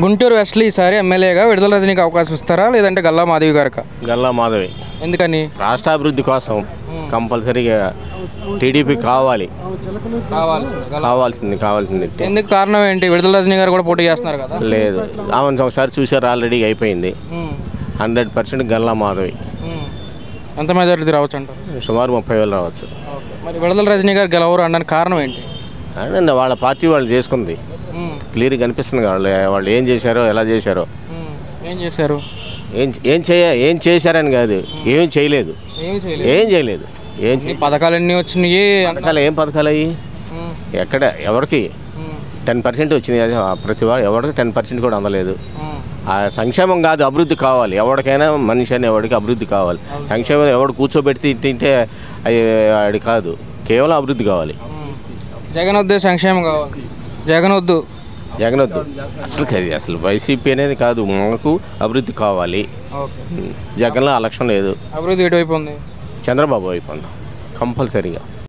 గుంటూరు వెస్ట్లో ఈసారి ఎమ్మెల్యేగా విడుదల రజనీకి అవకాశం ఇస్తారా లేదంటే గల్లా మాధవి గారికి? గల్లా మాధవి. ఎందుకని? రాష్ట్ర అభివృద్ధి కోసం కంపల్సరీగా టీడీపీ కావాల్సింది. ఎందుకు కారణం ఏంటి? విడుదల రజనీ గారు కూడా పోటీ చేస్తున్నారు కదా. లేదు, ఆమెను ఒకసారి చూసారు, ఆల్రెడీ అయిపోయింది. 100% గల్లా మాధవి. ఎంత మెజారిటీ రావచ్చు అంటారు? సుమారు 30,000 రావచ్చు. మరి విడుదల రజనీ గారు గెలవరు అనడానికి కారణం ఏంటి? అంటే వాళ్ళ పార్టీ వాళ్ళు చేసుకుంది, క్లియర్గా కనిపిస్తుంది. వాళ్ళు ఏం చేశారో, ఎలా చేశారో. ఏం చేశారు? ఏం చేశారని కాదు, ఏం చేయలేదు. పథకాలు ఎన్ని వచ్చినాయి? ఏం పథకాలు అయ్యి ఎక్కడ ఎవరికి 10% వచ్చినాయి. ప్రతి వాడు ఎవరికి 10% కూడా అందలేదు. ఆ సంక్షేమం కాదు, అభివృద్ధి కావాలి. ఎవరికైనా మనిషి అని ఎవరికి అభివృద్ధి కావాలి. సంక్షేమం ఎవడు కూర్చోబెడితే తింటే అది కాదు, కేవలం అభివృద్ధి కావాలి. జగన్ వద్దు, సంక్షేమం కావాలి. జగన్ వద్దు. అసలు వైసీపీ అనేది కాదు, మనకు అభివృద్ధి కావాలి. జగన్లో ఆ లక్ష్యం లేదు. అభివృద్ధి ఎటువైపు ఉంది? చంద్రబాబు వైపు ఉంది కంపల్సరీగా.